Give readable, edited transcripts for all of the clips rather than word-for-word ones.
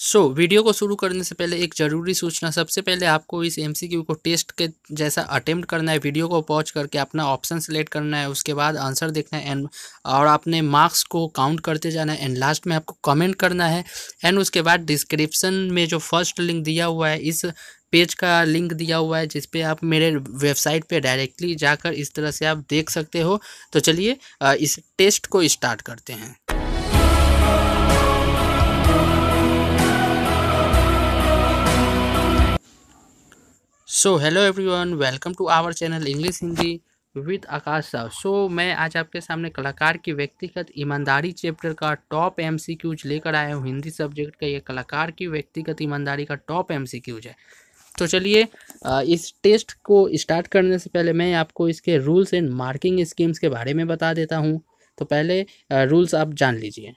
Video को शुरू करने से पहले एक ज़रूरी सूचना। सबसे पहले आपको इस एमसीक्यू को टेस्ट के जैसा अटेम्प्ट करना है। वीडियो को पॉज करके अपना ऑप्शन सेलेक्ट करना है, उसके बाद आंसर देखना है एंड और अपने मार्क्स को काउंट करते जाना है एंड लास्ट में आपको कमेंट करना है। एंड उसके बाद डिस्क्रिप्शन में जो फर्स्ट लिंक दिया हुआ है, इस पेज का लिंक दिया हुआ है जिस पे आप मेरे वेबसाइट पे डायरेक्टली जाकर इस तरह से आप देख सकते हो। तो चलिए इस टेस्ट को स्टार्ट करते हैं। Hello everyone, welcome to our channel English Hindi with Akash Sahab. मैं आज आपके सामने कलाकार की व्यक्तिगत ईमानदारी चैप्टर का टॉप एमसीक्यूज लेकर आया हूँ। हिंदी सब्जेक्ट का ये कलाकार की व्यक्तिगत ईमानदारी का टॉप एमसीक्यूज है। तो चलिए इस टेस्ट को स्टार्ट करने से पहले मैं आपको इसके रूल्स एंड मार्किंग स्कीम्स के बारे में बता देता हूँ। तो पहले रूल्स आप जान लीजिए।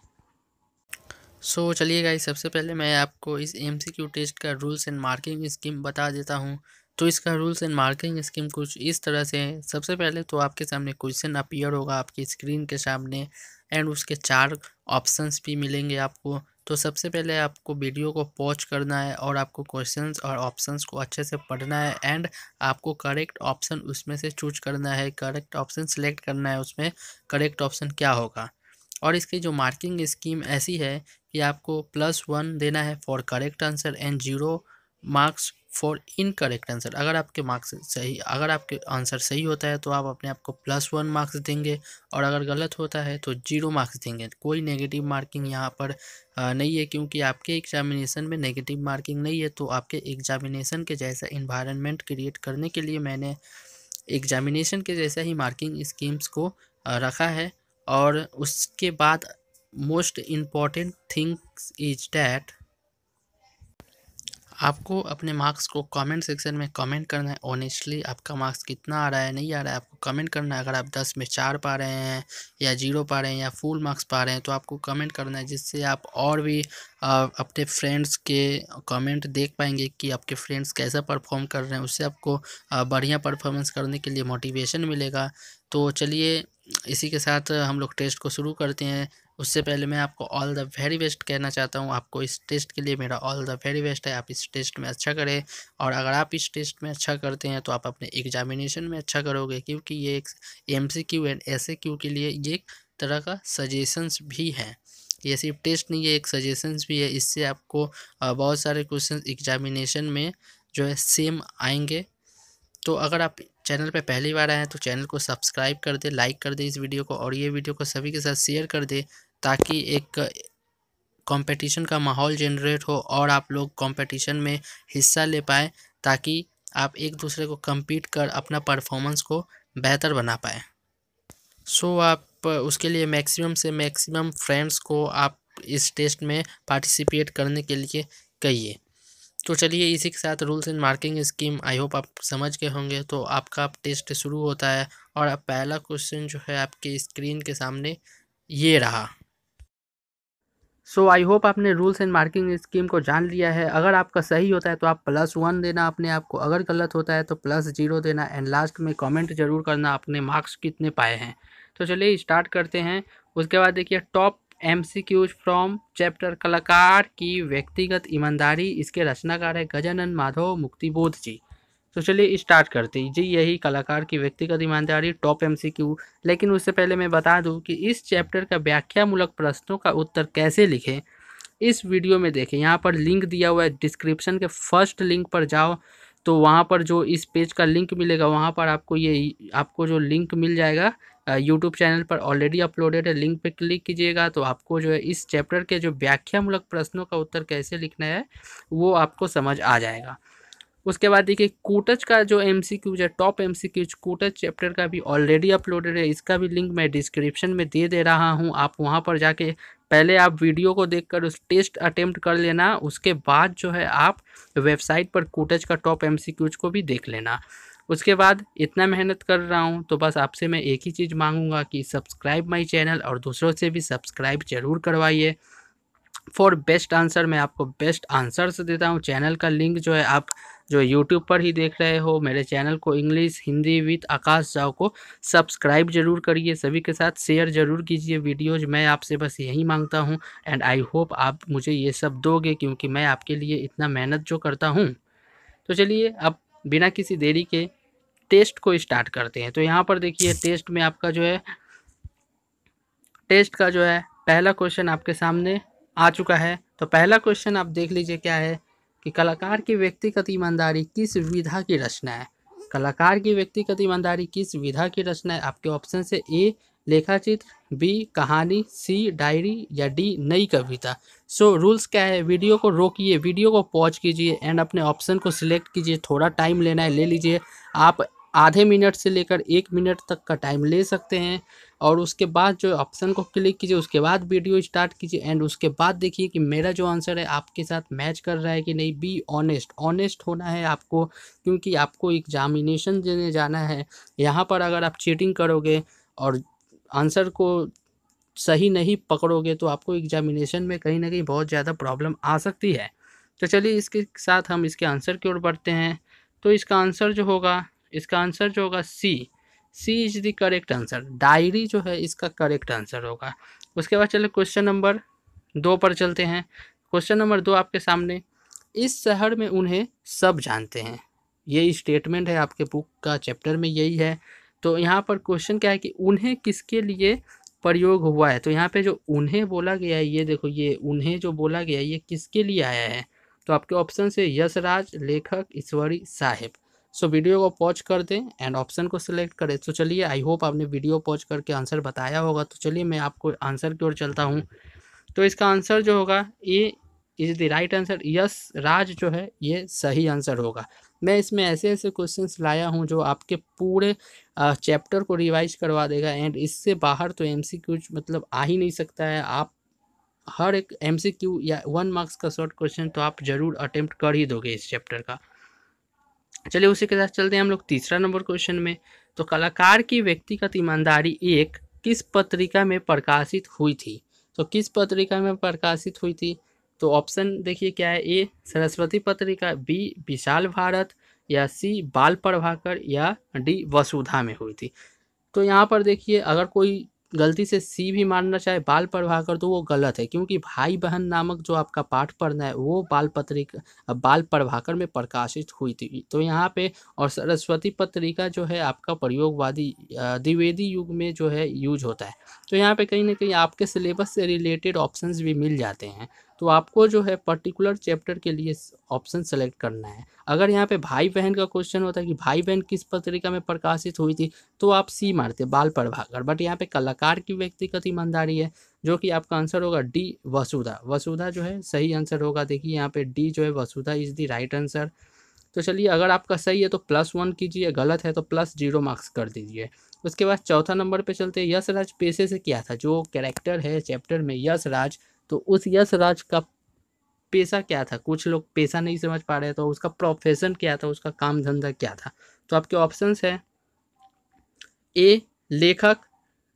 चलिए गाइस, सबसे पहले मैं आपको इस एमसीक्यू टेस्ट का रूल्स एंड मार्किंग स्कीम बता देता हूँ। तो इसका रूल्स एंड मार्किंग स्कीम कुछ इस तरह से है। सबसे पहले तो आपके सामने क्वेश्चन अपीयर होगा आपकी स्क्रीन के सामने एंड उसके 4 ऑप्शंस भी मिलेंगे आपको। तो सबसे पहले आपको वीडियो को पॉज करना है और आपको क्वेश्चंस और ऑप्शंस को अच्छे से पढ़ना है एंड आपको करेक्ट ऑप्शन उसमें से चूज करना है, करेक्ट ऑप्शन सेलेक्ट करना है, उसमें करेक्ट ऑप्शन क्या होगा। और इसकी जो मार्किंग स्कीम ऐसी है कि आपको +1 देना है for correct answer and 0 marks for incorrect answer. अगर आपके आंसर सही होता है तो आप अपने आप को +1 मार्क्स देंगे और अगर गलत होता है तो 0 मार्क्स देंगे। कोई नेगेटिव मार्किंग यहाँ पर नहीं है, क्योंकि आपके एग्जामिनेशन में नेगेटिव मार्किंग नहीं है। तो आपके एग्जामिनेशन के जैसा इन्वायरमेंट क्रिएट करने के लिए मैंने एग्जामिनेशन के जैसा ही मार्किंग स्कीम्स को रखा है। और उसके बाद most important things is that आपको अपने मार्क्स को कमेंट सेक्शन में कमेंट करना है। ऑनेस्टली आपका मार्क्स कितना आ रहा है, नहीं आ रहा है, आपको कमेंट करना है। अगर आप 10 में 4 पा रहे हैं या 0 पा रहे हैं या फुल मार्क्स पा रहे हैं तो आपको कमेंट करना है, जिससे आप और भी अपने फ्रेंड्स के कमेंट देख पाएंगे कि आपके फ्रेंड्स कैसा परफॉर्म कर रहे हैं। उससे आपको बढ़िया परफॉर्मेंस करने के लिए मोटिवेशन मिलेगा। तो चलिए इसी के साथ हम लोग टेस्ट को शुरू करते हैं। उससे पहले मैं आपको ऑल द वेरी बेस्ट कहना चाहता हूँ। आपको इस टेस्ट के लिए मेरा ऑल द वेरी बेस्ट है। आप इस टेस्ट में अच्छा करें और अगर आप इस टेस्ट में अच्छा करते हैं तो आप अपने एग्जामिनेशन में अच्छा करोगे, क्योंकि ये एक एमसीक्यू एंड एसएक्यू के लिए ये एक तरह का सजेशंस भी है। ये सिर्फ टेस्ट नहीं है, एक सजेशंस भी है। इससे आपको बहुत सारे क्वेश्चन एग्जामिनेशन में जो है सेम आएंगे। तो अगर आप चैनल पे पहली बार आए हैं तो चैनल को सब्सक्राइब कर दे, लाइक कर दे इस वीडियो को, और ये वीडियो को सभी के साथ शेयर कर दे ताकि एक कंपटीशन का माहौल जनरेट हो और आप लोग कंपटीशन में हिस्सा ले पाएँ, ताकि आप एक दूसरे को compete कर अपना परफॉर्मेंस को बेहतर बना पाएँ। आप उसके लिए मैक्सिमम से मैक्सिमम फ्रेंड्स को आप इस टेस्ट में पार्टिसिपेट करने के लिए कहिए। तो चलिए इसी के साथ rules and marking scheme I hope आप समझ गए होंगे। तो आपका टेस्ट शुरू होता है और अब पहला क्वेश्चन जो है आपके स्क्रीन के सामने ये रहा। आई होप आपने रूल्स एंड मार्किंग स्कीम को जान लिया है। अगर आपका सही होता है तो आप +1 देना अपने आप को, अगर गलत होता है तो +0 देना एंड लास्ट में कमेंट जरूर करना अपने मार्क्स कितने पाए हैं। तो चलिए स्टार्ट करते हैं। उसके बाद देखिए टॉप एमसीक्यूज फ्रॉम चैप्टर कलाकार की व्यक्तिगत ईमानदारी। इसके रचनाकार है गजानन माधव मुक्तिबोध जी। तो चलिए स्टार्ट करते हैं जी। यही कलाकार की व्यक्तिगत ईमानदारी टॉप एमसीक्यू। लेकिन उससे पहले मैं बता दूं कि इस चैप्टर का व्याख्यामूलक प्रश्नों का उत्तर कैसे लिखें इस वीडियो में देखें। यहाँ पर लिंक दिया हुआ है, डिस्क्रिप्शन के फर्स्ट लिंक पर जाओ तो वहाँ पर जो इस पेज का लिंक मिलेगा वहाँ पर आपको जो लिंक मिल जाएगा यूट्यूब चैनल पर ऑलरेडी अपलोडेड है। लिंक पे क्लिक कीजिएगा तो आपको जो है इस चैप्टर के जो व्याख्यामूलक प्रश्नों का उत्तर कैसे लिखना है वो आपको समझ आ जाएगा। उसके बाद देखिए कूटज का जो एमसीक्यूज है, टॉप एमसीक्यूज कूटज चैप्टर का भी ऑलरेडी अपलोडेड है। इसका भी लिंक मैं डिस्क्रिप्शन में दे रहा हूँ। आप वहाँ पर जाके पहले आप वीडियो को देखकर उस टेस्ट अटेम्प्ट कर लेना, उसके बाद जो है आप वेबसाइट पर कूटज का टॉप एमसीक्यूज को भी देख लेना। उसके बाद इतना मेहनत कर रहा हूँ तो बस आपसे मैं एक ही चीज़ मांगूंगा कि सब्सक्राइब माई चैनल और दूसरों से भी सब्सक्राइब जरूर करवाइए। फॉर बेस्ट आंसर मैं आपको बेस्ट आंसर्स देता हूँ। चैनल का लिंक जो है आप जो यूट्यूब पर ही देख रहे हो, मेरे चैनल को इंग्लिश हिंदी विद आकाश साव को सब्सक्राइब जरूर करिए, सभी के साथ शेयर जरूर कीजिए वीडियोज़। मैं आपसे बस यही मांगता हूँ एंड आई होप आप मुझे ये सब दोगे, क्योंकि मैं आपके लिए इतना मेहनत जो करता हूँ। तो चलिए अब बिना किसी देरी के टेस्ट को स्टार्ट करते हैं। तो यहाँ पर देखिए टेस्ट में आपका जो है, टेस्ट का जो है पहला क्वेश्चन आपके सामने आ चुका है। तो पहला क्वेश्चन आप देख लीजिए क्या है कि कलाकार की व्यक्तिगत ईमानदारी किस विधा की रचना है। कलाकार की व्यक्तिगत ईमानदारी किस विधा की रचना है। आपके ऑप्शन से ए लेखाचित्र, बी कहानी, सी डायरी या डी नई कविता। सो रूल्स क्या है, वीडियो को रोकिए, वीडियो को पॉज कीजिए एंड अपने ऑप्शन को सिलेक्ट कीजिए। थोड़ा टाइम लेना है ले लीजिए, आप आधे मिनट से लेकर 1 मिनट तक का टाइम ले सकते हैं। और उसके बाद जो ऑप्शन को क्लिक कीजिए, उसके बाद वीडियो स्टार्ट कीजिए एंड उसके बाद देखिए कि मेरा जो आंसर है आपके साथ मैच कर रहा है कि नहीं। बी ऑनेस्ट, ऑनेस्ट होना है आपको, क्योंकि आपको एग्जामिनेशन देने जाना है। यहाँ पर अगर आप चीटिंग करोगे और आंसर को सही नहीं पकड़ोगे तो आपको एग्जामिनेशन में कहीं ना कहीं बहुत ज़्यादा प्रॉब्लम आ सकती है। तो चलिए इसके साथ हम इसके आंसर की ओर बढ़ते हैं। तो इसका आंसर जो होगा, इसका आंसर जो होगा C is the correct answer. Diary जो है इसका करेक्ट आंसर होगा। उसके बाद चलिए क्वेश्चन नंबर 2 पर चलते हैं। क्वेश्चन नंबर 2 आपके सामने, इस शहर में उन्हें सब जानते हैं। ये स्टेटमेंट है आपके बुक का, चैप्टर में यही है। तो यहाँ पर क्वेश्चन क्या है कि उन्हें किसके लिए प्रयोग हुआ है। तो यहाँ पे जो उन्हें बोला गया है, ये देखो ये उन्हें जो बोला गया है ये किसके लिए आया है। तो आपके ऑप्शन से यशराज, लेखक, ईश्वरी, साहेब। सो वीडियो को पॉज कर दें एंड ऑप्शन को सिलेक्ट करें। तो चलिए आई होप आपने वीडियो पॉज करके आंसर बताया होगा। तो चलिए मैं आपको आंसर की ओर चलता हूँ। तो इसका आंसर जो होगा A is the right answer. Yash Raj जो है ये सही आंसर होगा। मैं इसमें ऐसे ऐसे क्वेश्चंस लाया हूँ जो आपके पूरे चैप्टर को रिवाइज करवा देगा एंड इससे बाहर तो एमसीक्यू मतलब आ ही नहीं सकता है। आप हर एक एमसीक्यू या 1 मार्क्स का शॉर्ट क्वेश्चन तो आप जरूर अटेम्प्ट कर ही दोगे इस चैप्टर का। चलिए उसी के साथ चलते हैं हम लोग तीसरा नंबर क्वेश्चन में। तो कलाकार की व्यक्तिगत ईमानदारी एक किस पत्रिका में प्रकाशित हुई थी। तो किस पत्रिका में प्रकाशित हुई थी। तो ऑप्शन देखिए क्या है, ए सरस्वती पत्रिका, बी विशाल भारत या सी बाल प्रभाकर या डी वसुधा में हुई थी। तो यहाँ पर देखिए अगर कोई गलती से सी भी मानना चाहे बाल प्रभाकर तो वो गलत है, क्योंकि भाई बहन नामक जो आपका पाठ पढ़ना है वो बाल प्रभाकर में प्रकाशित हुई थी। तो यहाँ पे और सरस्वती पत्रिका जो है आपका प्रयोगवादी द्विवेदी युग में जो है यूज होता है। तो यहाँ पे कहीं ना कहीं आपके सिलेबस से रिलेटेड ऑप्शंस भी मिल जाते हैं। तो आपको जो है पर्टिकुलर चैप्टर के लिए ऑप्शन सेलेक्ट करना है। अगर यहाँ पे भाई बहन का क्वेश्चन होता है कि भाई बहन किस पत्रिका में प्रकाशित हुई थी तो आप सी मारते बाल प्रभाकर। बट यहाँ पे कलाकार की व्यक्तिगत ईमानदारी है, जो कि आपका आंसर होगा डी वसुधा। वसुधा जो है सही आंसर होगा। देखिए यहाँ पे डी जो है वसुधा इज द राइट आंसर। तो चलिए अगर आपका सही है तो +1 कीजिए, गलत है तो +0 मार्क्स कर दीजिए। उसके बाद चौथा नंबर पे चलते हैं। यशराज पेशे से क्या था। जो कैरेक्टर है चैप्टर में यशराज, तो उस यशराज का पेशा क्या था। कुछ लोग पेशा नहीं समझ पा रहे तो उसका प्रोफेशन क्या था, उसका काम धंधा क्या था। तो आपके ऑप्शंस है ए लेखक,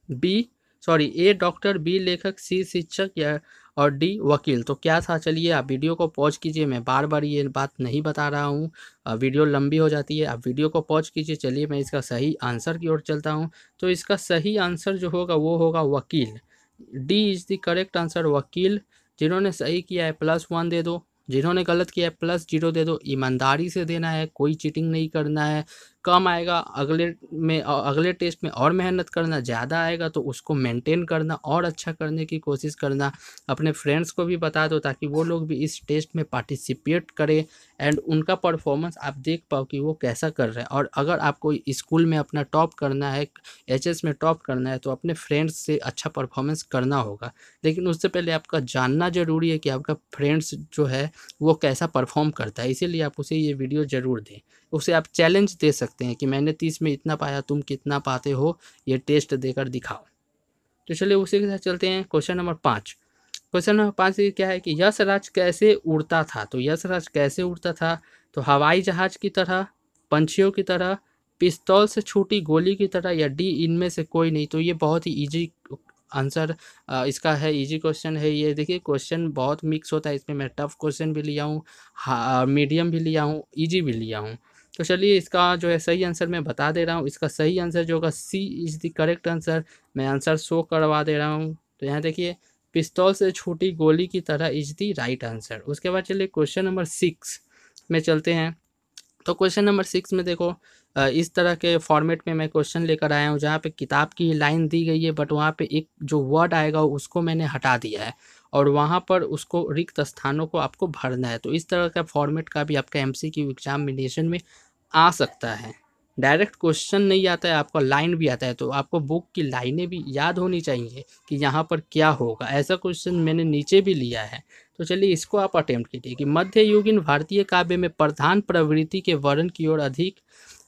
ए डॉक्टर, बी लेखक, सी शिक्षक या और डी वकील। तो क्या था, चलिए आप वीडियो को पॉज कीजिए। मैं बार बार ये बात नहीं बता रहा हूँ, वीडियो लंबी हो जाती है। आप वीडियो को पॉज कीजिए। चलिए मैं इसका सही आंसर की ओर चलता हूँ। तो इसका सही आंसर जो होगा वो होगा वकील। D is the correct answer, वकील। जिन्होंने सही किया है +1 दे दो, जिन्होंने गलत किया है +0 दे दो। ईमानदारी से देना है, कोई चीटिंग नहीं करना है। कम आएगा अगले टेस्ट में और मेहनत करना, ज़्यादा आएगा तो उसको मेंटेन करना और अच्छा करने की कोशिश करना। अपने फ्रेंड्स को भी बता दो ताकि वो लोग भी इस टेस्ट में पार्टिसिपेट करें एंड उनका परफॉर्मेंस आप देख पाओ कि वो कैसा कर रहे हैं। और अगर आपको स्कूल में अपना टॉप करना है, एचएस में टॉप करना है, तो अपने फ्रेंड्स से अच्छा परफॉर्मेंस करना होगा। लेकिन उससे पहले आपका जानना ज़रूरी है कि आपका फ्रेंड्स जो है वो कैसा परफॉर्म करता है। इसीलिए आप उसे ये वीडियो ज़रूर दें। उसे आप चैलेंज दे सकते हैं कि मैंने 30 में इतना पाया, तुम कितना पाते हो, ये टेस्ट देकर दिखाओ। तो चलिए उसी के साथ चलते हैं क्वेश्चन नंबर 5। क्वेश्चन नंबर 5 ये क्या है कि यशराज कैसे उड़ता था। तो यशराज कैसे उड़ता था। तो हवाई जहाज की तरह, पंछियों की तरह, पिस्तौल से छूटी गोली की तरह या डी इनमें से कोई नहीं। तो ये बहुत ही ईजी आंसर इसका है, इजी क्वेश्चन है ये। देखिए क्वेश्चन बहुत मिक्स होता है इसमें, मैं टफ क्वेश्चन भी लिया हूँ, मीडियम भी लिया हूँ, ईजी भी लिया हूँ। तो चलिए इसका जो है सही आंसर मैं बता दे रहा हूँ। इसका सही आंसर जो होगा सी इज़ द करेक्ट आंसर। मैं आंसर शो करवा दे रहा हूँ। तो यहाँ देखिए, पिस्तौल से छूटी गोली की तरह इज द राइट आंसर। उसके बाद चलिए क्वेश्चन नंबर 6 में चलते हैं। तो क्वेश्चन नंबर 6 में देखो, इस तरह के फॉर्मेट में मैं क्वेश्चन लेकर आया हूँ जहाँ पे किताब की लाइन दी गई है, बट वहाँ पे एक जो वर्ड आएगा उसको मैंने हटा दिया है और वहाँ पर उसको रिक्त स्थानों को आपको भरना है। तो इस तरह का फॉर्मेट का भी आपका एमसीक्यू एग्जामिनेशन में आ सकता है। डायरेक्ट क्वेश्चन नहीं आता है, आपका लाइन भी आता है, तो आपको बुक की लाइनें भी याद होनी चाहिए कि यहाँ पर क्या होगा। ऐसा क्वेश्चन मैंने नीचे भी लिया है। तो चलिए इसको आप अटेम्प्ट कीजिए कि मध्ययुगीन भारतीय काव्य में प्रधान प्रवृत्ति के वर्णन की ओर अधिक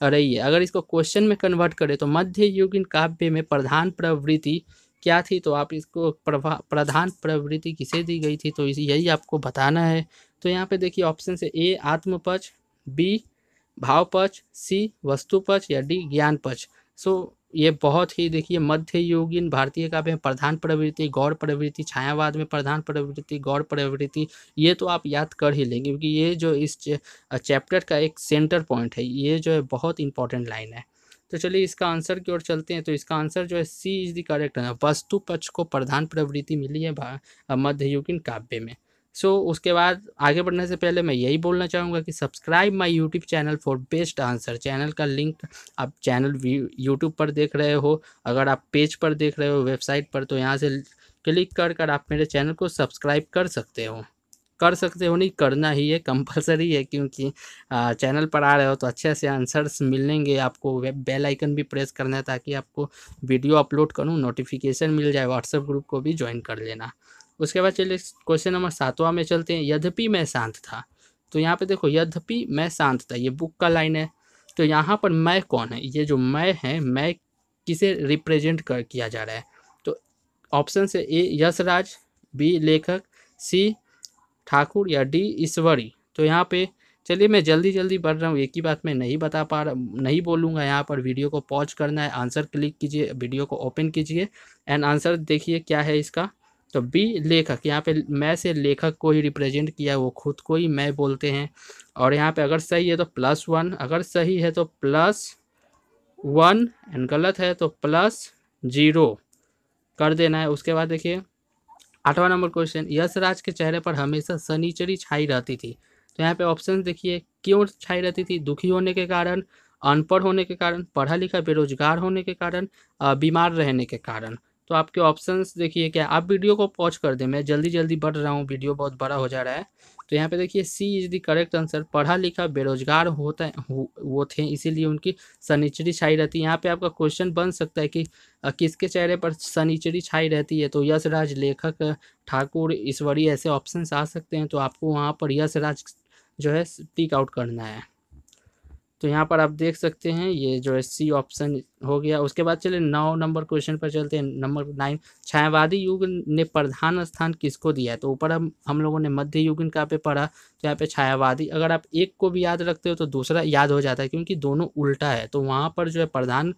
रही है। अगर इसको क्वेश्चन में कन्वर्ट करें तो मध्ययुगीन काव्य में प्रधान प्रवृत्ति क्या थी, तो आप इसको प्रधान प्रवृत्ति किसे दी गई थी, तो यही आपको बताना है। तो यहाँ पे देखिए ऑप्शन से ए आत्मपक्ष, बी भाव पक्ष, सी वस्तु पक्ष या डी ज्ञान पक्ष। सो ये बहुत ही देखिए मध्ययुगीन भारतीय काव्य में प्रधान प्रवृत्ति, गौड़ प्रवृत्ति, छायावाद में प्रधान प्रवृत्ति, गौड़ प्रवृत्ति, ये तो आप याद कर ही लेंगे क्योंकि ये जो इस चैप्टर का एक सेंटर पॉइंट है, ये जो है बहुत इंपॉर्टेंट लाइन है। तो चलिए इसका आंसर की ओर चलते हैं। तो इसका आंसर जो है सी इज द करेक्ट है। वस्तु पक्ष को प्रधान प्रवृत्ति मिली है मध्ययुगीन काव्य में। उसके बाद आगे बढ़ने से पहले मैं यही बोलना चाहूँगा कि subscribe my YouTube channel for best answer. Channel का लिंक आप चैनल यूट्यूब पर देख रहे हो, अगर आप पेज पर देख रहे हो वेबसाइट पर, तो यहाँ से क्लिक कर आप मेरे चैनल को सब्सक्राइब कर सकते हो। नहीं, करना ही है, कंपलसरी है, क्योंकि चैनल पर आ रहे हो तो अच्छे से आंसर्स मिलेंगे आपको। बेल आइकन भी प्रेस करना है ताकि आपको वीडियो अपलोड करूँ नोटिफिकेशन मिल जाए। व्हाट्सएप ग्रुप को भी ज्वाइन कर लेना। उसके बाद चलिए क्वेश्चन नंबर 7वां में चलते हैं। यद्यपि मैं शांत था। तो यहाँ पे देखो, यद्यपि मैं शांत था, ये बुक का लाइन है। तो यहाँ पर मैं कौन है, ये जो मैं है, मैं किसे रिप्रेजेंट कर किया जा रहा है। तो ऑप्शन से ए यशराज, बी लेखक, सी ठाकुर या डी ईश्वरी। तो यहाँ पे चलिए मैं जल्दी जल्दी बढ़ रहा हूँ, एक ही बात मैं नहीं बता पा रहा, नहीं बोलूँगा। यहाँ पर वीडियो को पॉज करना है, आंसर क्लिक कीजिए, वीडियो को ओपन कीजिए एंड आंसर देखिए क्या है इसका। तो बी लेखक, यहाँ पे मैं से लेखक को ही रिप्रेजेंट किया, वो खुद को ही मैं बोलते हैं। और यहाँ पे अगर सही है तो +1, अगर सही है तो +1 एंड गलत है तो +0 कर देना है। उसके बाद देखिए 8वां नंबर क्वेश्चन, यशराज के चेहरे पर हमेशा शनिचरी छाई रहती थी। तो यहाँ पे ऑप्शन देखिए, क्यों छाई रहती थी? दुखी होने के कारण, अनपढ़ होने के कारण, पढ़ा लिखा बेरोजगार होने के कारण, बीमार रहने के कारण। तो आपके ऑप्शंस देखिए क्या, आप वीडियो को पॉज कर दें, मैं जल्दी जल्दी बढ़ रहा हूँ, वीडियो बहुत बड़ा हो जा रहा है। तो यहाँ पे देखिए सी इज द करेक्ट आंसर। पढ़ा लिखा बेरोजगार होता है वो थे, इसीलिए उनकी शनिचरी छाई रहती है। यहाँ पे आपका क्वेश्चन बन सकता है कि किसके चेहरे पर शनिचरी छाई रहती है। तो यशराज, लेखक, ठाकुर, ईश्वरी, ऐसे ऑप्शंस आ सकते हैं। तो आपको वहाँ पर यशराज जो है टिक आउट करना है। तो यहाँ पर आप देख सकते हैं ये जो है सी ऑप्शन हो गया। उसके बाद चलिए 9 नंबर क्वेश्चन पर चलते हैं। नंबर 9, छायावादी युग ने प्रधान स्थान किसको दिया है? तो ऊपर हम लोगों ने मध्य युगीन का पे पढ़ा, तो यहाँ पे छायावादी, अगर आप एक को भी याद रखते हो तो दूसरा याद हो जाता है, क्योंकि दोनों उल्टा है। तो वहाँ पर जो है प्रधान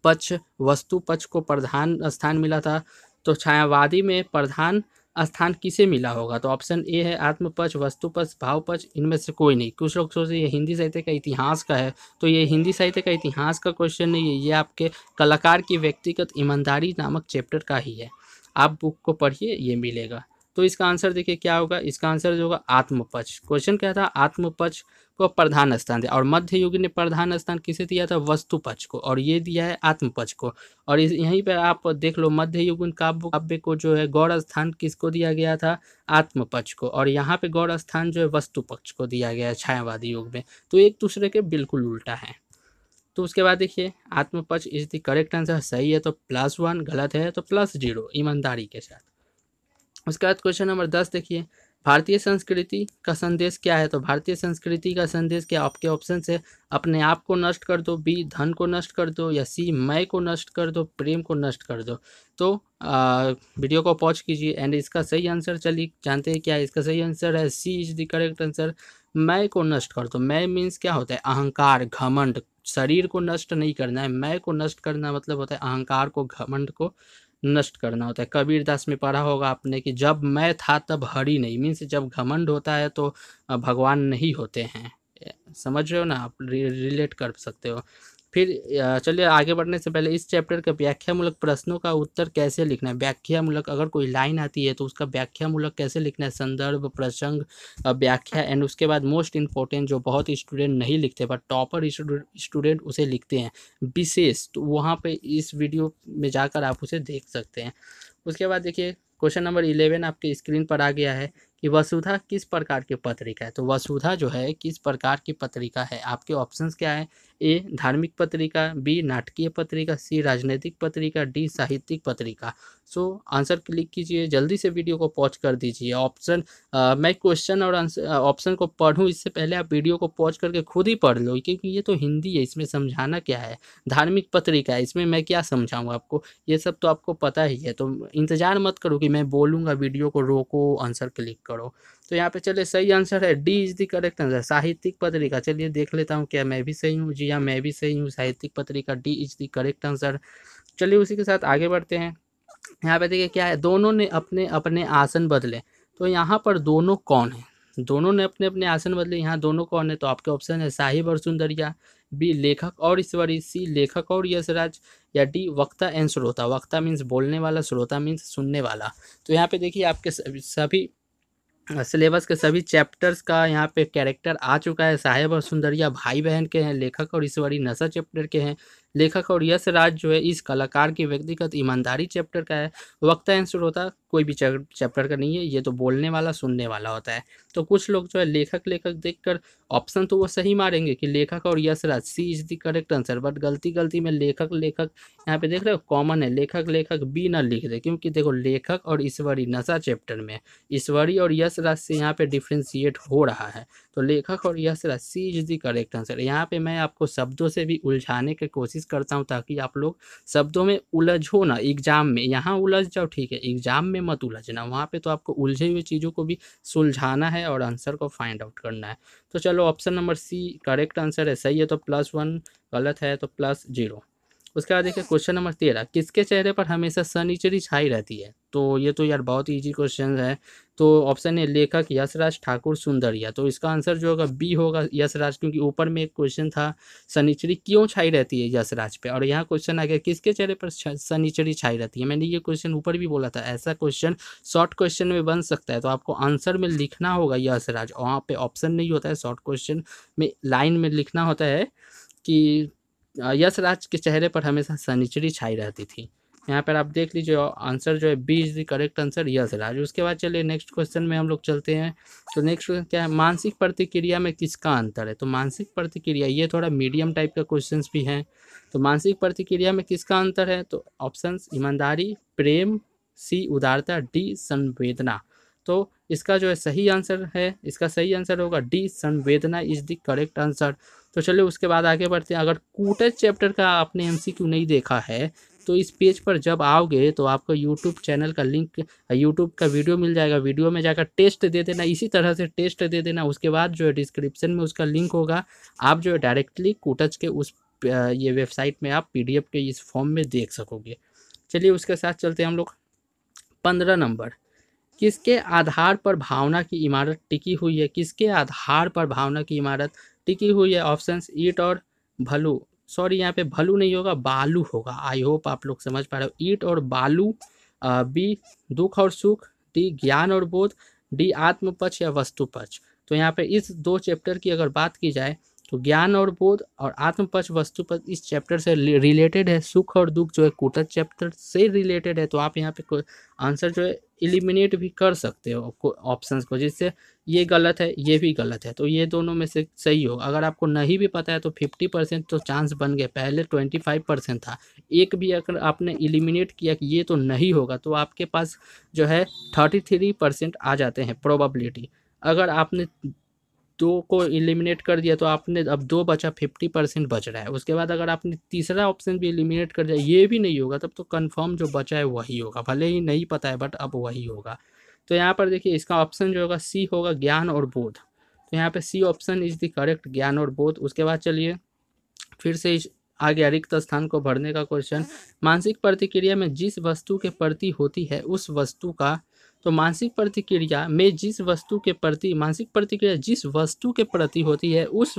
पक्ष, वस्तु पक्ष को प्रधान स्थान मिला था। तो छायावादी में प्रधान स्थान किसे मिला होगा? तो ऑप्शन ए है आत्म पक्ष, वस्तु पक्ष, भाव पक्ष, इनमें से कोई नहीं। कुछ लोग सोचते ये हिंदी साहित्य का इतिहास का है, तो ये हिंदी साहित्य का इतिहास का क्वेश्चन नहीं है, ये आपके कलाकार की व्यक्तिगत ईमानदारी नामक चैप्टर का ही है। आप बुक को पढ़िए, ये मिलेगा। तो इसका आंसर देखिए क्या होगा, इसका आंसर जो होगा आत्मपक्ष। क्वेश्चन क्या था? आत्मपक्ष को प्रधान स्थान दिया, और मध्य युग ने प्रधान स्थान किसे दिया था? वस्तु पक्ष को, और ये दिया है आत्म पक्ष को। और यहीं पर आप देख लो, मध्य युगीन काव्य को जो है गौड़ स्थान किसको दिया गया था? आत्म पक्ष को। और यहाँ पे गौड़ स्थान जो है वस्तु पक्ष को दिया गया है छायावादी युग में। तो एक दूसरे के बिल्कुल उल्टा है। तो उसके बाद देखिए आत्म पक्ष इज द करेक्ट आंसर। सही है तो +1, गलत है तो +0, ईमानदारी के साथ। उसके बाद क्वेश्चन नंबर 10 देखिए, भारतीय संस्कृति का संदेश क्या है? तो भारतीय संस्कृति का संदेश क्या? आपके ऑप्शन है, अपने आप को नष्ट कर दो, बी धन को नष्ट कर दो, या सी मैं को नष्ट कर दो, प्रेम को नष्ट कर दो। तो वीडियो को पॉज कीजिए एंड इसका सही आंसर चलिए जानते हैं क्या है। इसका सही आंसर है सी इज द करेक्ट आंसर। मैं को नष्ट कर दो। मैं मीन्स क्या होता है? अहंकार, घमंड। शरीर को नष्ट नहीं करना है, मैं को नष्ट करना मतलब होता है अहंकार को, घमंड को नष्ट करना होता है। कबीरदास में पढ़ा होगा आपने कि जब मैं था तब हरि नहीं, मीन्स जब घमंड होता है तो भगवान नहीं होते हैं। समझ रहे हो ना आप, रिलेट कर सकते हो। फिर चलिए आगे बढ़ने से पहले इस चैप्टर के व्याख्यामूलक प्रश्नों का उत्तर कैसे लिखना है। व्याख्यामूलक अगर कोई लाइन आती है तो उसका व्याख्यामूलक कैसे लिखना है, संदर्भ, प्रसंग, व्याख्या, एंड उसके बाद मोस्ट इंपॉर्टेंट जो बहुत स्टूडेंट नहीं लिखते बट टॉपर स्टूडेंट उसे लिखते हैं, विशेष, तो वहाँ पे इस वीडियो में जाकर आप उसे देख सकते हैं। उसके बाद देखिए क्वेश्चन नंबर 11 आपके स्क्रीन पर आ गया है कि वसुधा किस प्रकार की पत्रिका है। तो वसुधा जो है किस प्रकार की पत्रिका है, आपके ऑप्शंस क्या है। ए धार्मिक पत्रिका, बी नाटकीय पत्रिका, सी राजनीतिक पत्रिका, डी साहित्यिक पत्रिका। सो आंसर क्लिक कीजिए, जल्दी से वीडियो को पॉज कर दीजिए। ऑप्शन मैं क्वेश्चन और आंसर ऑप्शन को पढ़ूं इससे पहले आप वीडियो को पॉज करके खुद ही पढ़ लो, क्योंकि ये तो हिंदी है, इसमें समझाना क्या है। धार्मिक पत्रिका है, इसमें मैं क्या समझाऊँ आपको, ये सब तो आपको पता ही है। तो इंतजार मत करो कि मैं बोलूँगा, वीडियो को रोको, आंसर क्लिक करो। तो यहाँ पे चलिए सही आंसर है D is the correct answer, साहित्यिक पत्रिका। चलिए देख लेता हूँ क्या मैं भी सही हूँ। जी हाँ, मैं भी सही हूँ, साहित्यिक पत्रिका, D is the correct answer. चलिए उसी के साथ आगे बढ़ते हैं। यहाँ पे देखिए क्या है, दोनों ने अपने अपने आसन बदले। तो यहाँ पर दोनों कौन है, दोनों ने अपने अपने आसन बदले, यहाँ दोनों कौन है। तो आपके ऑप्शन है साहिब और सुंदरिया, बी लेखक और ईश्वरी, सी लेखक और यशराज, या डी वक्ता एंड श्रोता। वक्ता मीन्स बोलने वाला, श्रोता मीन्स सुनने वाला। तो यहाँ पे देखिए आपके सभी सिलेबस के सभी चैप्टर्स का यहाँ पे कैरेक्टर आ चुका है। साहेब और सुंदरिया भाई बहन के हैं, लेखक और ईश्वरी नशा चैप्टर के हैं, लेखक और यश राज जो है इस कलाकार की व्यक्तिगत ईमानदारी चैप्टर का है, वक्ता एंड श्रोता कोई भी चैप्टर का नहीं है, ये तो बोलने वाला सुनने वाला होता है। तो कुछ लोग जो है लेखक लेखक देखकर ऑप्शन तो वो सही मारेंगे कि लेखक और Yash Raj, C is the correct answer, but गलती में लेखक लेखक यहाँ पे देख रहे हो कॉमन है, लेखक लेखक बी ना लिख दे, क्योंकि देखो लेखक और ईश्वरी नशा चैप्टर में ईश्वरी और यश राज से यहाँ पे डिफ्रेंशिएट हो रहा है। तो लेखक और Yash Raj, C is the correct answer. यहाँ पे मैं आपको शब्दों से भी उलझाने की कोशिश करता हूँ ताकि आप लोग शब्दों में उलझो ना एग्जाम में। यहाँ उलझ जाओ ठीक है, एग्जाम में मत उलझना, वहाँ पे तो आपको उलझे हुए चीज़ों को भी सुलझाना है और आंसर को फाइंड आउट करना है। तो चलो option number C correct answer है, सही है तो +1, गलत है तो +0। उसके बाद देखिए क्वेश्चन नंबर 13, किसके चेहरे पर हमेशा शनिचरी छाई रहती है। तो ये तो यार बहुत इजी क्वेश्चन है। तो ऑप्शन है लेखक यशराज ठाकुर सुंदरिया। तो इसका आंसर जो होगा बी होगा यशराज, क्योंकि ऊपर में एक क्वेश्चन था शनिचरी क्यों छाई रहती है यशराज पे, और यहाँ क्वेश्चन आ गया किसके चेहरे पर शनिचरी छाई रहती है। मैंने ये क्वेश्चन ऊपर भी बोला था, ऐसा क्वेश्चन शॉर्ट क्वेश्चन में बन सकता है। तो आपको आंसर में लिखना होगा यशराज, वहाँ पे ऑप्शन नहीं होता है, शॉर्ट क्वेश्चन में लाइन में लिखना होता है कि यशराज के चेहरे पर हमेशा शनिचरी छाई रहती थी। यहाँ पर आप देख लीजिए आंसर जो है B is the correct answer, Yashraj. उसके बाद चलिए नेक्स्ट क्वेश्चन में हम लोग चलते हैं। तो नेक्स्ट क्वेश्चन क्या है, मानसिक प्रतिक्रिया में किसका अंतर है। तो मानसिक प्रतिक्रिया, ये थोड़ा मीडियम टाइप का क्वेश्चन भी हैं। तो मानसिक प्रतिक्रिया में किसका अंतर है। तो ऑप्शन ईमानदारी, प्रेम, सी उदारता, डी संवेदना। तो इसका जो है सही आंसर है, इसका सही आंसर होगा डी संवेदना इज द करेक्ट आंसर। तो चलिए उसके बाद आगे बढ़ते हैं। अगर कूटज चैप्टर का आपने एमसीक्यू नहीं देखा है तो इस पेज पर जब आओगे तो आपको यूट्यूब चैनल का लिंक, यूट्यूब का वीडियो मिल जाएगा, वीडियो में जाकर टेस्ट दे देना, इसी तरह से टेस्ट दे देना। उसके बाद जो है डिस्क्रिप्शन में उसका लिंक होगा, आप जो है डायरेक्टली कूटज के उस ये वेबसाइट में आप पीडीएफ के इस फॉर्म में देख सकोगे। चलिए उसके साथ चलते हैं हम लोग। 15 नंबर, किसके आधार पर भावना की इमारत टिकी हुई है। किसके आधार पर भावना की इमारत टिकी हुई है। ऑप्शंस ईट और भलू, सॉरी यहाँ पे भलू नहीं होगा, बालू होगा। आई होप आप लोग समझ पा रहे हो, ईट और बालू। बी दुख और सुख, डी ज्ञान और बोध, डी आत्मपक्ष या वस्तुपक्ष। तो यहाँ पे इस दो चैप्टर की अगर बात की जाए तो ज्ञान और बोध और आत्मपक्ष वस्तुपक्ष इस चैप्टर से रिलेटेड है। सुख और दुख जो है कूटज चैप्टर से रिलेटेड है। तो आप यहाँ पे आंसर जो है एलिमिनेट भी कर सकते हो ऑप्शंस को, जिससे ये गलत है ये भी गलत है, तो ये दोनों में से सही हो। अगर आपको नहीं भी पता है तो 50% तो चांस बन गए, पहले 25% था। एक भी अगर आपने एलिमिनेट किया कि ये तो नहीं होगा तो आपके पास जो है 33% आ जाते हैं प्रोबेबिलिटी। अगर आपने दो को एलिमिनेट कर दिया तो आपने अब दो बचा, 50% बच रहा है। उसके बाद अगर आपने तीसरा ऑप्शन भी एलिमिनेट कर दिया, ये भी नहीं होगा, तब तो कंफर्म जो बचा है वही होगा, भले ही नहीं पता है बट अब वही होगा। तो यहाँ पर देखिए इसका ऑप्शन जो होगा सी होगा, ज्ञान और बोध। तो यहाँ पे C option is the correct, ज्ञान और बोध। उसके बाद चलिए फिर से आ गया रिक्त स्थान को भरने का क्वेश्चन। मानसिक प्रतिक्रिया में जिस वस्तु के प्रति होती है उस वस्तु का, तो मानसिक प्रतिक्रिया में जिस वस्तु के प्रति, मानसिक प्रतिक्रिया जिस वस्तु के प्रति होती है उस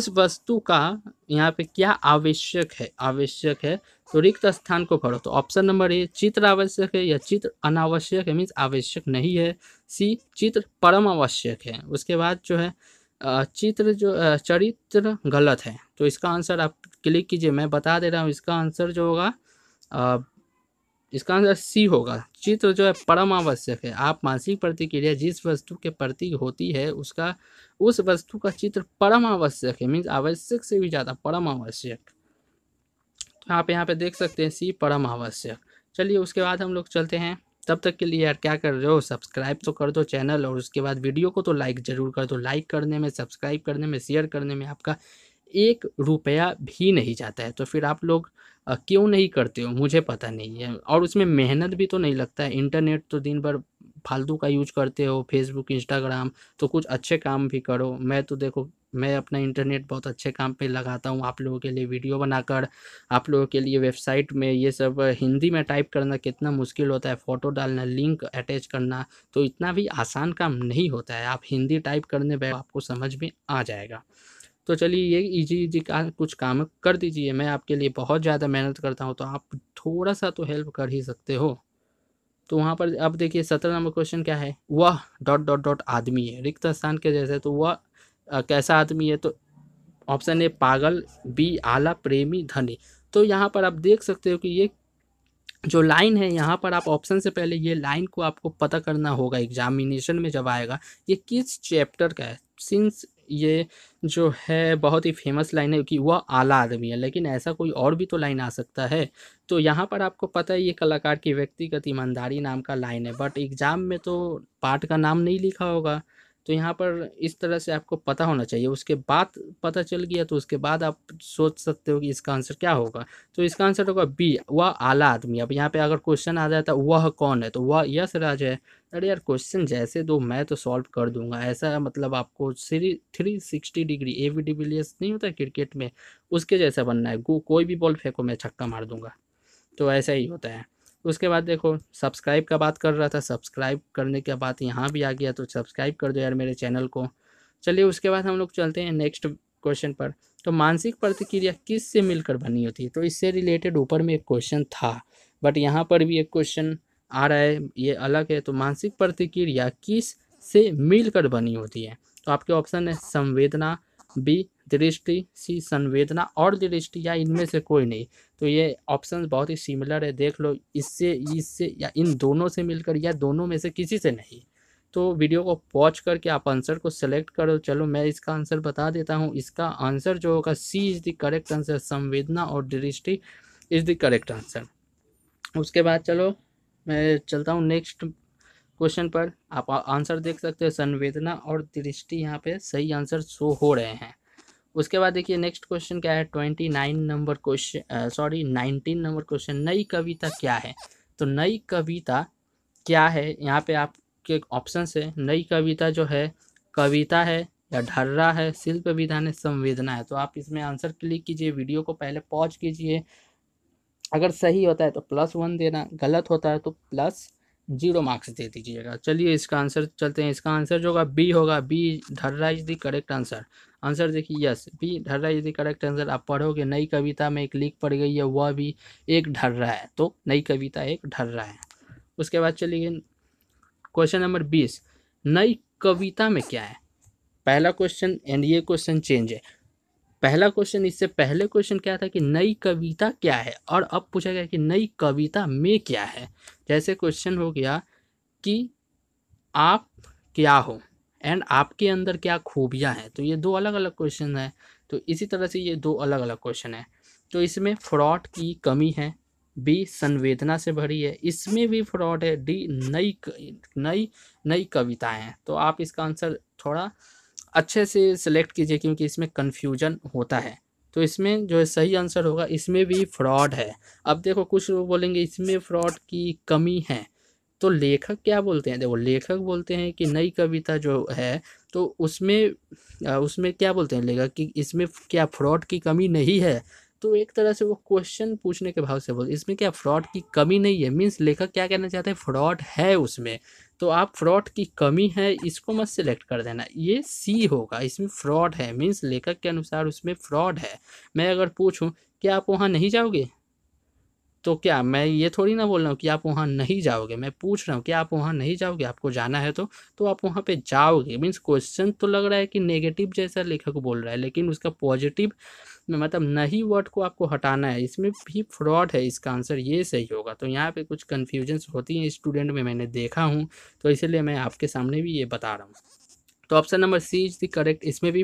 वस्तु का यहाँ पे क्या आवश्यक है, आवश्यक है। तो रिक्त स्थान को भरो। तो ऑप्शन नंबर ए चित्र आवश्यक है या चित्र अनावश्यक है, मीन्स आवश्यक नहीं है। सी चित्र परम आवश्यक है। उसके बाद जो है चित्र जो चरित्र गलत है। तो इसका आंसर आप क्लिक कीजिए, मैं बता दे रहा हूँ इसका आंसर जो होगा इसका आंसर सी होगा। चित्र जो है परम आवश्यक है। आप मानसिक प्रतिक्रिया जिस वस्तु के प्रति होती है उसका, उस वस्तु का चित्र परम आवश्यक है, मीन्स आवश्यक से भी ज़्यादा परम आवश्यक। तो आप यहाँ पे देख सकते हैं सी परम आवश्यक। चलिए उसके बाद हम लोग चलते हैं। तब तक के लिए यार क्या कर रहे हो, सब्सक्राइब तो कर दो चैनल, और उसके बाद वीडियो को तो लाइक ज़रूर कर दो। लाइक करने में, सब्सक्राइब करने में, शेयर करने में आपका 1 रुपया भी नहीं जाता है। तो फिर आप लोग क्यों नहीं करते हो, मुझे पता नहीं है। और उसमें मेहनत भी तो नहीं लगता है। इंटरनेट तो दिन भर फालतू का यूज करते हो, फेसबुक, इंस्टाग्राम, तो कुछ अच्छे काम भी करो। मैं तो देखो, मैं अपना इंटरनेट बहुत अच्छे काम पे लगाता हूँ, आप लोगों के लिए वीडियो बनाकर, आप लोगों के लिए वेबसाइट में ये सब हिंदी में टाइप करना कितना मुश्किल होता है, फ़ोटो डालना, लिंक अटैच करना, तो इतना भी आसान काम नहीं होता है। आप हिंदी टाइप करने बैठो आपको समझ में आ जाएगा। तो चलिए ये इजी इजी का कुछ काम कर दीजिए। मैं आपके लिए बहुत ज़्यादा मेहनत करता हूँ, तो आप थोड़ा सा तो हेल्प कर ही सकते हो। तो वहाँ पर अब देखिए 17 नंबर क्वेश्चन क्या है, वह डॉट डॉट डॉट आदमी है रिक्त स्थान के जैसे। तो वह कैसा आदमी है, तो ऑप्शन ए पागल, बी आला, प्रेमी, धनी। तो यहाँ पर आप देख सकते हो कि ये जो लाइन है, यहाँ पर आप ऑप्शन से पहले ये लाइन को आपको पता करना होगा एग्जामिनेशन में जब आएगा, ये किस चैप्टर का है। सिंस ये जो है बहुत ही फेमस लाइन है कि वह आला आदमी है, लेकिन ऐसा कोई और भी तो लाइन आ सकता है। तो यहाँ पर आपको पता है ये कलाकार की व्यक्तिगत ईमानदारी नाम का लाइन है, बट एग्जाम में तो पार्ट का नाम नहीं लिखा होगा। तो यहाँ पर इस तरह से आपको पता होना चाहिए। उसके बाद पता चल गया तो उसके बाद आप सोच सकते हो कि इसका आंसर क्या होगा। तो इसका आंसर होगा बी, वह आला आदमी। अब यहाँ पे अगर क्वेश्चन आ जाता वह कौन है, तो वह यश राज है। अरे यार क्वेश्चन जैसे दो मैं तो सॉल्व कर दूंगा, ऐसा मतलब आपको 360 डिग्री एबी डिविलियर्स नहीं होता क्रिकेट में, उसके जैसा बनना है। कोई भी बॉल फेंको मैं छक्का मार दूंगा। तो ऐसा ही होता है। उसके बाद देखो सब्सक्राइब का बात कर रहा था, सब्सक्राइब करने के बाद यहाँ भी आ गया, तो सब्सक्राइब कर दो यार मेरे चैनल को। चलिए उसके बाद हम लोग चलते हैं नेक्स्ट क्वेश्चन पर। तो मानसिक प्रतिक्रिया किस से मिलकर बनी होती है, तो इससे रिलेटेड ऊपर में एक क्वेश्चन था, बट यहाँ पर भी एक क्वेश्चन आ रहा है, ये अलग है। तो मानसिक प्रतिक्रिया किस से मिलकर बनी होती है, तो आपके ऑप्शन है संवेदना, बी दृष्टि, सी संवेदना और दृष्टि, या इनमें से कोई नहीं। तो ये ऑप्शन बहुत ही सिमिलर है, देख लो, इससे इससे या इन दोनों से मिलकर, या दोनों में से किसी से नहीं। तो वीडियो को पॉज करके आप आंसर को सेलेक्ट करो। चलो मैं इसका आंसर बता देता हूँ। इसका आंसर जो होगा सी इज़ द करेक्ट आंसर, संवेदना और दृष्टि इज़ द करेक्ट आंसर। उसके बाद चलो मैं चलता हूँ नेक्स्ट क्वेश्चन पर। आप आंसर देख सकते हो, संवेदना और दृष्टि यहाँ पे सही आंसर शो हो रहे हैं। उसके बाद देखिए नेक्स्ट क्वेश्चन क्या है, 29 number question, sorry 19 number question, नई कविता क्या है। तो नई कविता क्या है, यहाँ पे आपके ऑप्शन है, नई कविता जो है कविता है या ढर्रा है, शिल्प विधान है, संवेदना है। तो आप इसमें आंसर क्लिक कीजिए, वीडियो को पहले पॉज कीजिए। अगर सही होता है तो +1 देना, गलत होता है तो +0 मार्क्स दे दीजिएगा। चलिए इसका आंसर चलते हैं। इसका आंसर जो होगा बी होगा, बी ढर्रा is the correct answer. Answer देखिए, यस बी ढर्रा इज द करेक्ट आंसर। आप पढ़ोगे नई कविता में एक लिख पड़ गई है, वह भी एक ढर्रा है, तो नई कविता एक ढर्रा है। उसके बाद चलिए क्वेश्चन नंबर 20, नई कविता में क्या है। पहला क्वेश्चन एंड ये क्वेश्चन चेंज है। पहला क्वेश्चन, इससे पहले क्वेश्चन क्या था कि नई कविता क्या है, और अब पूछा गया कि नई कविता में क्या है। जैसे क्वेश्चन हो गया कि आप क्या हो एंड आपके अंदर क्या खूबियां हैं, तो ये दो अलग अलग क्वेश्चन है। तो इसी तरह से ये दो अलग अलग क्वेश्चन है। तो इसमें फ्रॉड की कमी है, बी संवेदना से भरी है, इसमें भी फ्रॉड है, डी नई नई नई कविताएं हैं। तो आप इसका आंसर थोड़ा अच्छे से सिलेक्ट कीजिए, क्योंकि इसमें कन्फ्यूजन होता है। तो इसमें जो है सही आंसर होगा, इसमें भी फ्रॉड है। अब देखो कुछ लोग बोलेंगे इसमें फ्रॉड की कमी है, तो लेखक क्या बोलते हैं, देखो लेखक बोलते हैं कि नई कविता जो है तो उसमें क्या बोलते हैं लेखक कि इसमें क्या फ्रॉड की कमी नहीं है। तो एक तरह से वो क्वेश्चन पूछने के भाव से बोल, इसमें क्या फ्रॉड की कमी नहीं है, मीन्स लेखक क्या कहना चाहते हैं, फ्रॉड है उसमें। तो आप फ्रॉड की कमी है इसको मत सिलेक्ट कर देना, ये सी होगा, इसमें फ्रॉड है, मीन्स लेखक के अनुसार उसमें फ्रॉड है। मैं अगर पूछूं कि आप वहाँ नहीं जाओगे, तो क्या मैं ये थोड़ी ना बोल रहा हूँ कि आप वहाँ नहीं जाओगे, मैं पूछ रहा हूँ कि आप वहाँ नहीं जाओगे, आपको जाना है तो आप वहाँ पे जाओगे। मीन्स क्वेश्चन तो लग रहा है कि नेगेटिव जैसा लेखक बोल रहा है, लेकिन उसका पॉजिटिव में मतलब नहीं वर्ड को आपको हटाना है, इसमें भी फ्रॉड है, इसका आंसर ये सही होगा। तो यहाँ पे कुछ कन्फ्यूजन्स होती हैं स्टूडेंट में, मैंने देखा हूँ, तो इसलिए मैं आपके सामने भी ये बता रहा हूँ। तो option number C is the correct, इसमें भी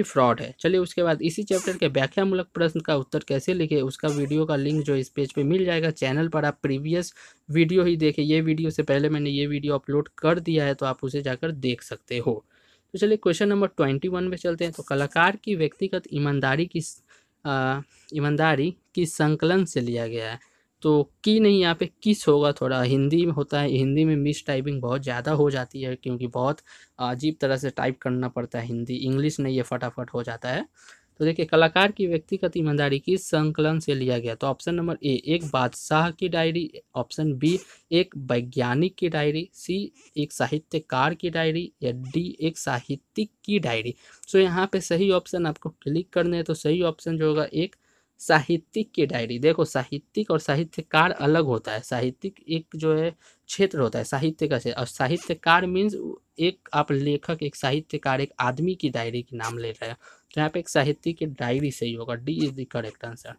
फ्रॉड है। चलिए उसके बाद इसी चैप्टर के व्याख्यामूलक प्रश्न का उत्तर कैसे लिखे, उसका वीडियो का लिंक जो इस पेज पे मिल जाएगा चैनल पर, आप प्रीवियस वीडियो ही देखें, ये वीडियो से पहले मैंने ये वीडियो अपलोड कर दिया है, तो आप उसे जाकर देख सकते हो। तो चलिए क्वेश्चन नंबर 21 पे चलते हैं। तो कलाकार की व्यक्तिगत ईमानदारी की संकलन से लिया गया है। तो की नहीं, यहाँ पे किस होगा, थोड़ा हिंदी में होता है, हिंदी में मिस टाइपिंग बहुत ज़्यादा हो जाती है क्योंकि बहुत अजीब तरह से टाइप करना पड़ता है, हिंदी इंग्लिश नहीं, ये फटाफट हो जाता है। तो देखिए कलाकार की व्यक्तिगत ईमानदारी किस संकलन से लिया गया, तो ऑप्शन नंबर ए एक बादशाह की डायरी, ऑप्शन बी एक वैज्ञानिक की डायरी, सी एक साहित्यकार की डायरी, या डी एक साहित्यिक की डायरी। सो यहाँ पे सही ऑप्शन आपको क्लिक करने हैं, तो सही ऑप्शन जो होगा एक साहित्यिक की डायरी। देखो साहित्यिक और साहित्यकार अलग होता है, साहित्यिक एक जो है क्षेत्र होता है साहित्य का क्षेत्र, और साहित्यकार मीन्स एक आप लेखक, एक साहित्यकार एक आदमी की डायरी की नाम ले रहे हैं, तो यहाँ पे एक साहित्यिक की डायरी सही होगा, D is the correct answer.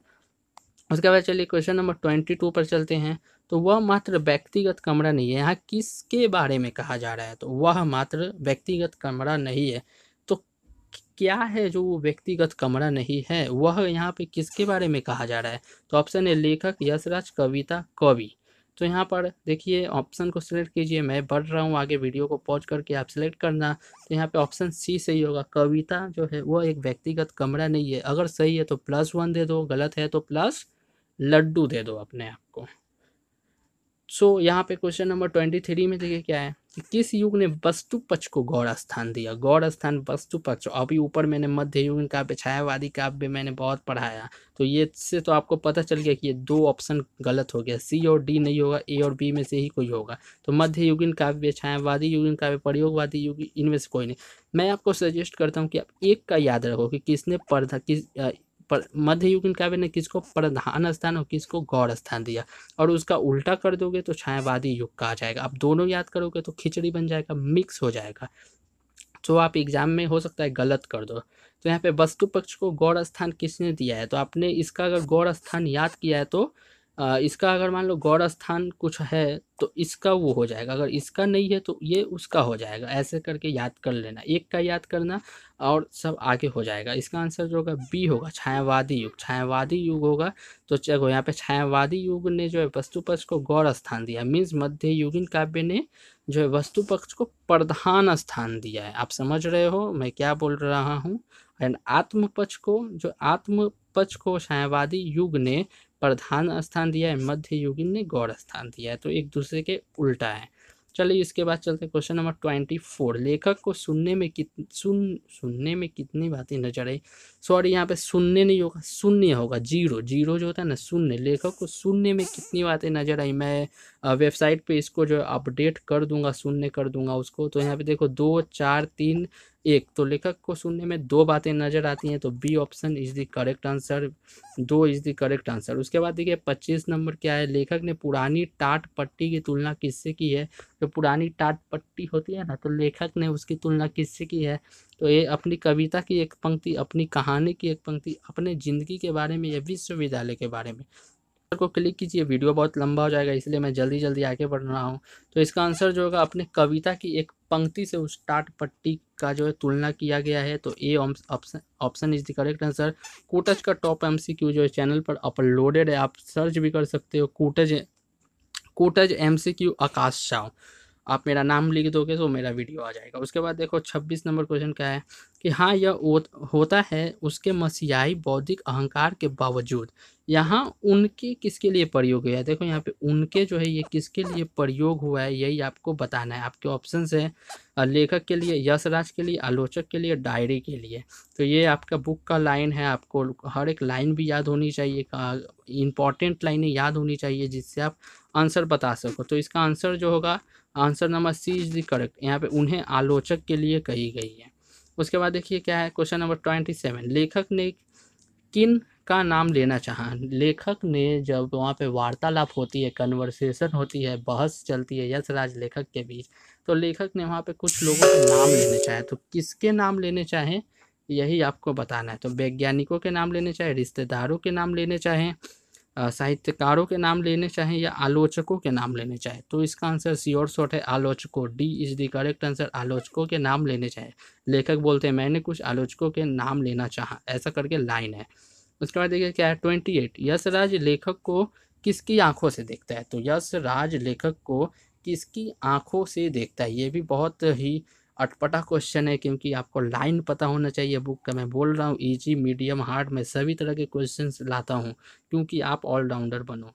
उसके बाद चलिए क्वेश्चन नंबर 22 पर चलते हैं। तो वह मात्र व्यक्तिगत कमरा नहीं है, यहाँ किसके बारे में कहा जा रहा है, तो वह मात्र व्यक्तिगत कमरा नहीं है। तो क्या है जो वो व्यक्तिगत कमरा नहीं है, वह यहाँ पे किसके बारे में कहा जा रहा है, तो ऑप्शन है लेखक, यशराज, कविता, कवि। तो यहाँ पर देखिए ऑप्शन को सिलेक्ट कीजिए, मैं बढ़ रहा हूँ आगे, वीडियो को पॉज करके आप सिलेक्ट करना। तो यहाँ पे ऑप्शन सी सही होगा, कविता जो है वो एक व्यक्तिगत कमरा नहीं है। अगर सही है तो +1 दे दो, गलत है तो प्लस लड्डू दे दो अपने आप को। सो यहाँ पे क्वेश्चन नंबर 23 में देखिए क्या है कि किस युग ने वस्तु पक्ष को गौड़ स्थान दिया, गौड़ स्थान वस्तु पक्ष। अभी ऊपर मैंने मध्य युगीन काव्य, छायावादी काव्य मैंने बहुत पढ़ाया, तो ये से तो आपको पता चल गया कि ये दो ऑप्शन गलत हो गया, सी और डी नहीं होगा, ए और बी में से ही कोई होगा। तो मध्य युगीन काव्य, छायावादी युगीन काव्य, प्रयोगवादी युग, इनमें से कोई नहीं। मैं आपको सजेस्ट करता हूँ कि आप एक का याद रखो कि किसने मध्ययुगीन काव्य ने किसको प्रधान स्थान और किसको गौड़ स्थान दिया, और उसका उल्टा कर दोगे तो छायावादी युग का आ जाएगा। आप दोनों याद करोगे तो खिचड़ी बन जाएगा, मिक्स हो जाएगा, तो आप एग्जाम में हो सकता है गलत कर दो। तो यहाँ पे वस्तु पक्ष को गौड़ स्थान किसने दिया है, तो आपने इसका अगर गौड़ स्थान याद किया है तो इसका अगर मान लो गौड़ स्थान कुछ है तो इसका वो हो जाएगा, अगर इसका नहीं है तो ये उसका हो जाएगा, ऐसे करके याद कर लेना, एक का याद करना और सब आगे हो जाएगा। इसका आंसर जो होगा बी होगा, छायावादी युग, छायावादी युग होगा। तो चलो यहाँ पे छायावादी युग ने जो है वस्तु पक्ष को गौड़ स्थान दिया, मीन्स मध्य युगीन काव्य ने जो है वस्तु पक्ष को प्रधान स्थान दिया है। आप समझ रहे हो मैं क्या बोल रहा हूँ। एंड आत्म पक्ष को छायावादी युग ने प्रधान स्थान दिया है, मध्य युगीन ने गौड़ स्थान दिया है, तो एक दूसरे के उल्टा है। चलिए इसके बाद चलते हैं क्वेश्चन नंबर 24। लेखक को सुनने में कितनी बातें नजर आई, सॉरी यहाँ पे सुनने नहीं होगा, शून्य होगा, जीरो जीरो जो होता है ना शून्य। लेखक को सुनने में कितनी बातें नजर आई, मैं वेबसाइट पे इसको जो अपडेट कर दूंगा, शून्य कर दूंगा उसको। तो यहाँ पे देखो 2 4 3 1, तो लेखक को सुनने में 2 बातें नजर आती हैं, तो B option is the correct answer, 2 is the correct answer. उसके बाद देखिए 25 नंबर क्या है, लेखक ने पुरानी टाट पट्टी की तुलना किससे की है, जो पुरानी टाट पट्टी होती है ना, तो लेखक ने उसकी तुलना किससे की है, तो ये अपनी कविता की एक पंक्ति, अपनी कहानी की एक पंक्ति, अपने ज़िंदगी के बारे में या विश्वविद्यालय के बारे में। को क्लिक कीजिए, वीडियो बहुत लंबा हो जाएगा इसलिए मैं जल्दी जल्दी आगे बढ़ रहा हूँ। तो इसका आंसर जो होगा अपने कविता की एक पंक्ति से उस टाट पट्टी का जो है तुलना किया गया है, तो A option is the correct answer. कूटज का टॉप MCQ जो है चैनल पर अपलोडेड है, आप सर्च भी कर सकते हो, कूटज MCQ आकाश साव। आप मेरा नाम लिख दोगे तो मेरा वीडियो आ जाएगा। उसके बाद देखो 26 नंबर क्वेश्चन क्या है कि हाँ यह होता है उसके मसीहाई बौद्धिक अहंकार के बावजूद। यहाँ उनके किसके लिए प्रयोग हुआ है, देखो यहाँ पे उनके जो है ये किसके लिए प्रयोग हुआ है यही आपको बताना है। आपके ऑप्शंस है लेखक के लिए, यशराज के लिए, आलोचक के लिए, डायरी के लिए। तो ये आपका बुक का लाइन है, आपको हर एक लाइन भी याद होनी चाहिए, इंपॉर्टेंट लाइनें याद होनी चाहिए जिससे आप आंसर बता सको। तो इसका आंसर जो होगा, answer number C is the correct. यहाँ पे उन्हें आलोचक के लिए कही गई है। उसके बाद देखिए क्या है क्वेश्चन नंबर 27, लेखक ने किन का नाम लेना चाहा। लेखक ने जब वहाँ पे वार्तालाप होती है, कन्वर्सेशन होती है, बहस चलती है यशराज लेखक के बीच, तो लेखक ने वहाँ पे कुछ लोगों के नाम लेने चाहे। तो किसके नाम लेने चाहें यही आपको बताना है। तो वैज्ञानिकों के नाम लेने चाहे, रिश्तेदारों के नाम लेने चाहें, साहित्यकारों के नाम लेने चाहें या आलोचकों के नाम लेने चाहें। तो इसका आंसर सी और शॉर्ट है आलोचकों। D is the correct answer, आलोचकों के नाम लेने चाहें। लेखक बोलते हैं मैंने कुछ आलोचकों के नाम लेना चाहा, ऐसा करके लाइन है। उसके बाद देखिए क्या है 28, यशराज लेखक को किसकी आंखों से देखता है। तो यशराज लेखक को किसकी आंखों से देखता है, ये भी बहुत ही अटपटा क्वेश्चन है क्योंकि आपको लाइन पता होना चाहिए बुक का। मैं बोल रहा हूँ इजी मीडियम हार्ड मैं सभी तरह के क्वेश्चंस लाता हूँ क्योंकि आप ऑलराउंडर बनो।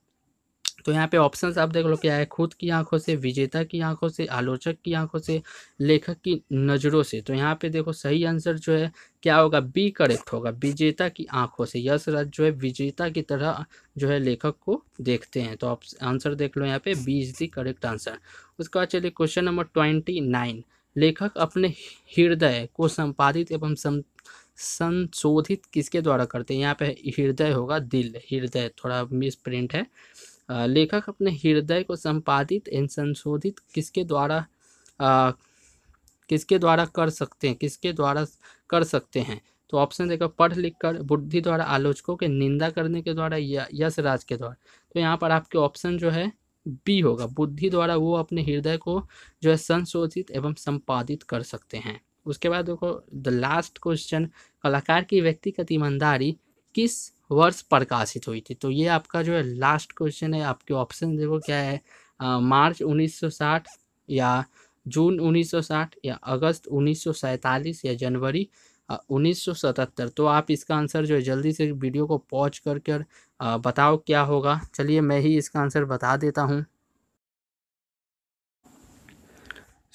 तो यहाँ पे ऑप्शंस आप देख लो क्या है, खुद की आंखों से, विजेता की आंखों से, आलोचक की आंखों से, लेखक की नज़रों से। तो यहाँ पे देखो सही आंसर जो है क्या होगा, बी करेक्ट होगा, विजेता की आंखों से। यशराज जो है विजेता की तरह जो है लेखक को देखते हैं। तो आप आंसर देख लो यहाँ पे B is the correct answer. उसके बाद चलिए क्वेश्चन नंबर 29, लेखक अपने हृदय को संपादित एवं संशोधित किसके द्वारा करते हैं। यहाँ पे हृदय होगा दिल, हृदय थोड़ा मिस प्रिंट है। लेखक अपने हृदय को संपादित एवं संशोधित किसके द्वारा कर सकते हैं, किसके द्वारा कर सकते हैं। तो ऑप्शन देखो, पढ़ लिख कर, बुद्धि द्वारा, आलोचकों के निंदा करने के द्वारा या यशराज के द्वारा। तो यहाँ पर आपके ऑप्शन जो है बी होगा, बुद्धि द्वारा वो अपने हृदय को जो है संशोधित एवं संपादित कर सकते हैं। उसके बाद देखो द लास्ट क्वेश्चन, कलाकार की व्यक्तिगत ईमानदारी किस वर्ष प्रकाशित हुई थी। तो ये आपका जो है लास्ट क्वेश्चन है। आपके ऑप्शन देखो क्या है, मार्च 1960 या जून 1960 या अगस्त 1947 या जनवरी 1977। तो आप इसका आंसर जो है जल्दी से वीडियो को पॉज कर बताओ क्या होगा। चलिए मैं ही इसका आंसर बता देता हूँ।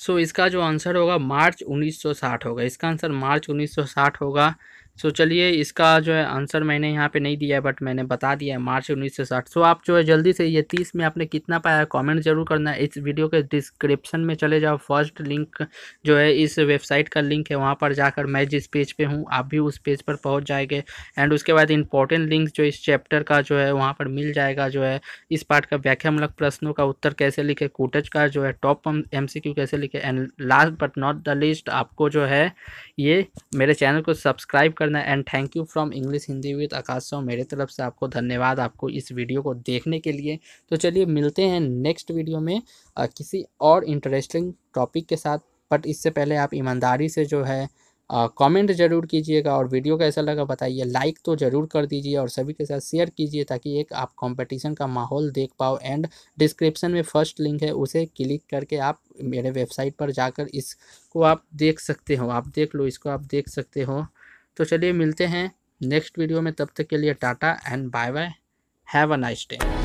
सो इसका जो आंसर होगा मार्च 1960 होगा, इसका आंसर मार्च 1960 होगा। सो चलिए इसका जो है आंसर मैंने यहाँ पे नहीं दिया है बट मैंने बता दिया है मार्च 1960। सो आप जो है जल्दी से ये 30 में आपने कितना पाया कमेंट जरूर करना है। इस वीडियो के डिस्क्रिप्शन में चले जाओ, फर्स्ट लिंक जो है इस वेबसाइट का लिंक है, वहाँ पर जाकर मैं जिस पेज पे हूँ आप भी उस पेज पर पहुँच जाएंगे। एंड उसके बाद इंपॉर्टेंट लिंक जो इस चैप्टर का जो है वहाँ पर मिल जाएगा, जो है इस पार्ट का व्याख्यामूलक प्रश्नों का उत्तर कैसे लिखे, कूटज का जो है टॉप MCQ कैसे लिखे। And last but not the least आपको जो है ये मेरे चैनल को सब्सक्राइब करना है। And thank you from English Hindi with Akash Sao, मेरे तरफ से आपको धन्यवाद आपको इस वीडियो को देखने के लिए। तो चलिए मिलते हैं नेक्स्ट वीडियो में किसी और इंटरेस्टिंग टॉपिक के साथ। बट इससे पहले आप ईमानदारी से जो है कमेंट ज़रूर कीजिएगा और वीडियो कैसा लगा बताइए, लाइक तो ज़रूर कर दीजिए और सभी के साथ शेयर कीजिए ताकि एक आप कंपटीशन का माहौल देख पाओ। एंड डिस्क्रिप्शन में फर्स्ट लिंक है उसे क्लिक करके आप मेरे वेबसाइट पर जाकर इसको आप देख सकते हो, आप देख लो, इसको आप देख सकते हो। तो चलिए मिलते हैं नेक्स्ट वीडियो में, तब तक के लिए tata and bye bye, have a nice day.